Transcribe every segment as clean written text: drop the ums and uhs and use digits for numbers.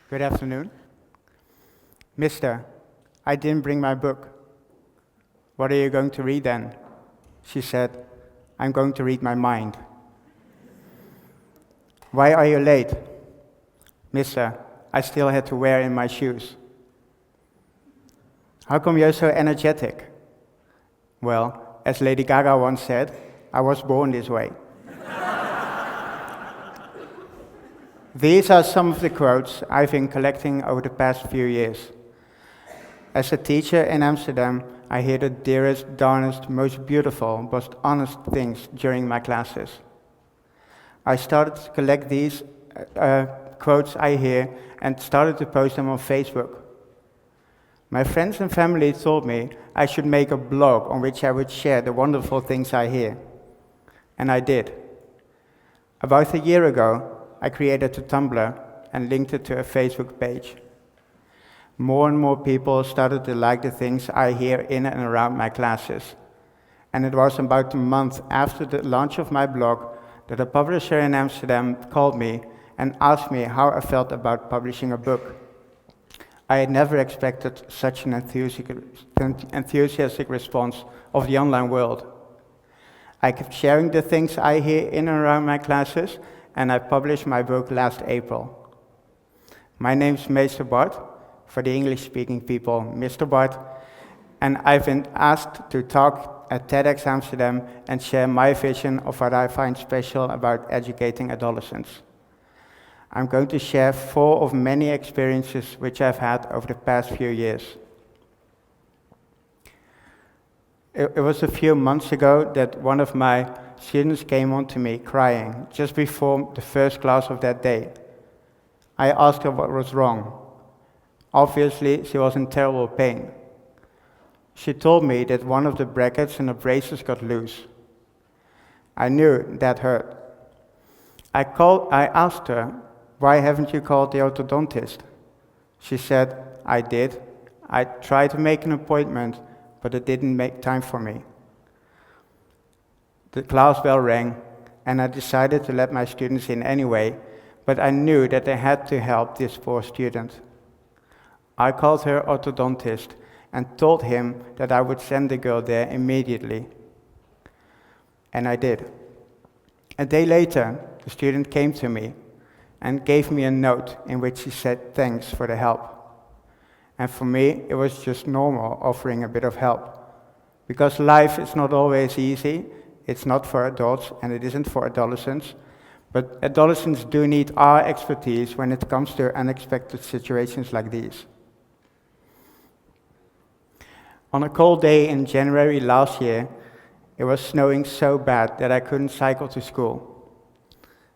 Good afternoon. Mister, I didn't bring my book. What are you going to read then? She said, I'm going to read my mind. Why are you late? Mister, I still had to wear in my shoes. How come you're so energetic? Well, as Lady Gaga once said, I was born this way. These are some of the quotes I've been collecting over the past few years. As a teacher in Amsterdam, I hear the dearest, darnest, most beautiful, most honest things during my classes. I started to collect these quotes I hear and started to post them on Facebook. My friends and family told me I should make a blog on which I would share the wonderful things I hear. And I did. About a year ago, I created a Tumblr and linked it to a Facebook page. More and more people started to like the things I hear in and around my classes. And it was about a month after the launch of my blog that a publisher in Amsterdam called me and asked me how I felt about publishing a book. I had never expected such an enthusiastic response of the online world. I kept sharing the things I hear in and around my classes, and I published my book last April. My name's Meester Bart, for the English-speaking people, Mr. Bart, and I've been asked to talk at TEDx Amsterdam and share my vision of what I find special about educating adolescents. I'm going to share 4 of many experiences which I've had over the past few years. It was a few months ago that one of my students came on to me crying just before the first class of that day. I asked her what was wrong. Obviously, she was in terrible pain. She told me that one of the brackets in the braces got loose. I knew that hurt. I asked her, why haven't you called the orthodontist? She said, I did. I tried to make an appointment, but it didn't make time for me. The class bell rang, and I decided to let my students in anyway, but I knew that I had to help this poor student. I called her orthodontist and told him that I would send the girl there immediately. And I did. A day later, the student came to me and gave me a note in which he said thanks for the help. And for me, it was just normal offering a bit of help. Because life is not always easy. It's not for adults, and it isn't for adolescents. But adolescents do need our expertise when it comes to unexpected situations like these. On a cold day in January last year, it was snowing so bad that I couldn't cycle to school.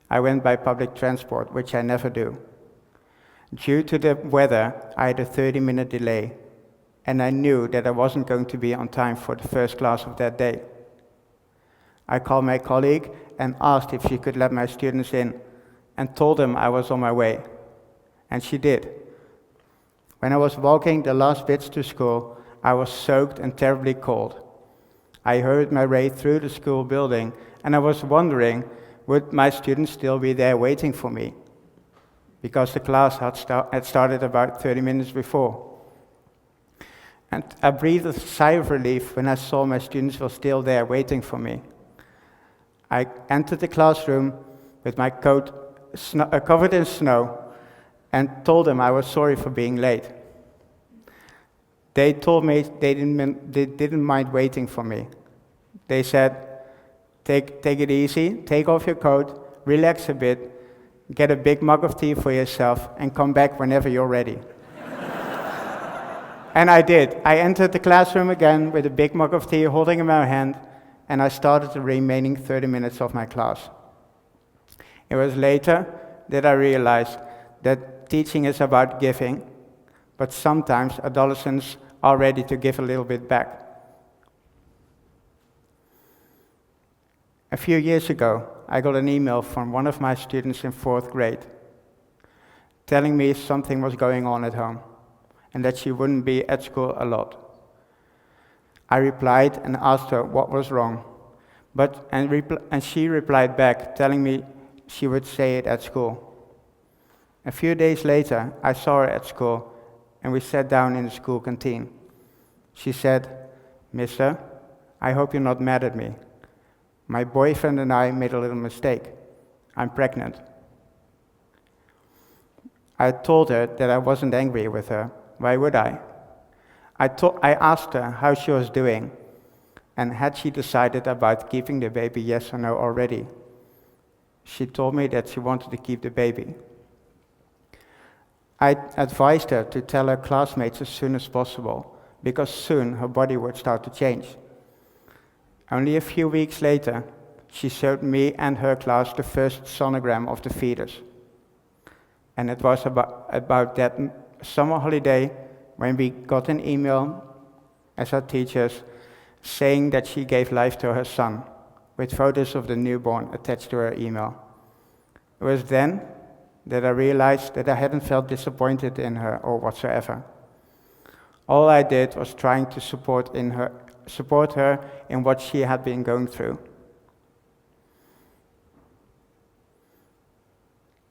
I went by public transport, which I never do. Due to the weather, I had a 30-minute delay, and I knew that I wasn't going to be on time for the first class of that day. I called my colleague and asked if she could let my students in, and told them I was on my way. And she did. When I was walking the last bits to school, I was soaked and terribly cold. I hurried my way through the school building, and I was wondering, would my students still be there waiting for me? Because the class had started about 30 minutes before. And I breathed a sigh of relief when I saw my students were still there waiting for me. I entered the classroom with my coat covered in snow and told them I was sorry for being late. They told me they didn't mind waiting for me. They said, take it easy, take off your coat, relax a bit, get a big mug of tea for yourself, and come back whenever you're ready. And I did. I entered the classroom again with a big mug of tea holding in my hand, and I started the remaining 30 minutes of my class. It was later that I realized that teaching is about giving, but sometimes adolescents are ready to give a little bit back. A few years ago, I got an email from one of my students in 4th grade telling me something was going on at home and that she wouldn't be at school a lot. I replied and asked her what was wrong, and she replied back telling me she would say it at school. A few days later, I saw her at school, and we sat down in the school canteen. She said, "Mister, I hope you're not mad at me. My boyfriend and I made a little mistake. I'm pregnant." I told her that I wasn't angry with her. Why would I? I asked her how she was doing, and had she decided about keeping the baby, yes or no, already. She told me that she wanted to keep the baby. I advised her to tell her classmates as soon as possible, because soon her body would start to change. Only a few weeks later, she showed me and her class the first sonogram of the fetus. And it was about that summer holiday when we got an email as our teachers saying that she gave life to her son, with photos of the newborn attached to her email. It was then that I realized that I hadn't felt disappointed in her or whatsoever. All I did was trying to support her in what she had been going through.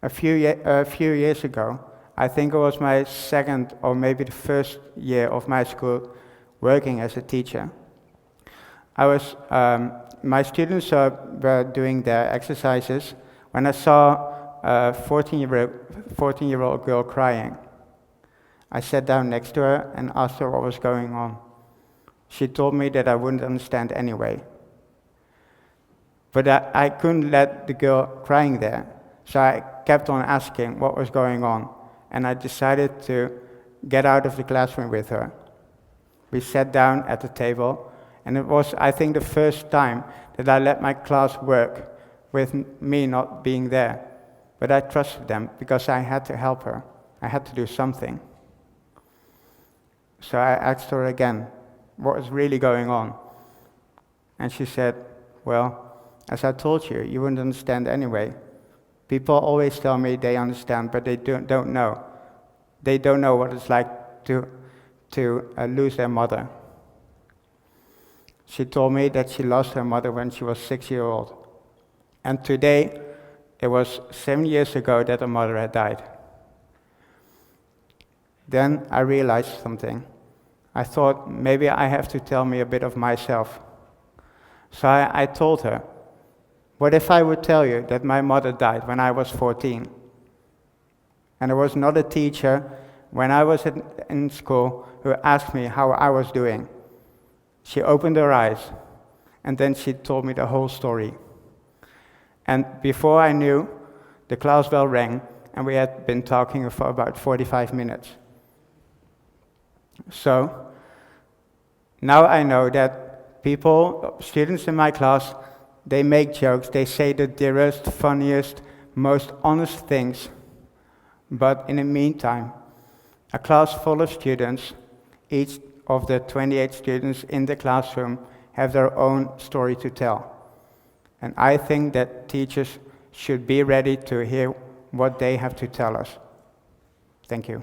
A few years ago, I think it was my second or maybe the first year of my school working as a teacher. My students were doing their exercises when I saw a 14-year-old girl crying. I sat down next to her and asked her what was going on. She told me that I wouldn't understand anyway. But I couldn't let the girl crying there, so I kept on asking what was going on, and I decided to get out of the classroom with her. We sat down at the table, and it was, I think, the first time that I let my class work with me not being there. But I trusted them because I had to help her. I had to do something. So I asked her again, what was really going on? And she said, "Well, as I told you, you wouldn't understand anyway. People always tell me they understand, but they don't know. They don't know what it's like to lose their mother." She told me that she lost her mother when she was 6 years old. And today, it was 7 years ago that her mother had died. Then I realized something. I thought maybe I have to tell me a bit of myself. So I told her, what if I would tell you that my mother died when I was 14? And there was not a teacher when I was in school who asked me how I was doing. She opened her eyes, and then she told me the whole story. And before I knew, the class bell rang, and we had been talking for about 45 minutes. So, now I know that students in my class, they make jokes, they say the dearest, funniest, most honest things. But in the meantime, a class full of students, each of the 28 students in the classroom have their own story to tell. And I think that teachers should be ready to hear what they have to tell us. Thank you.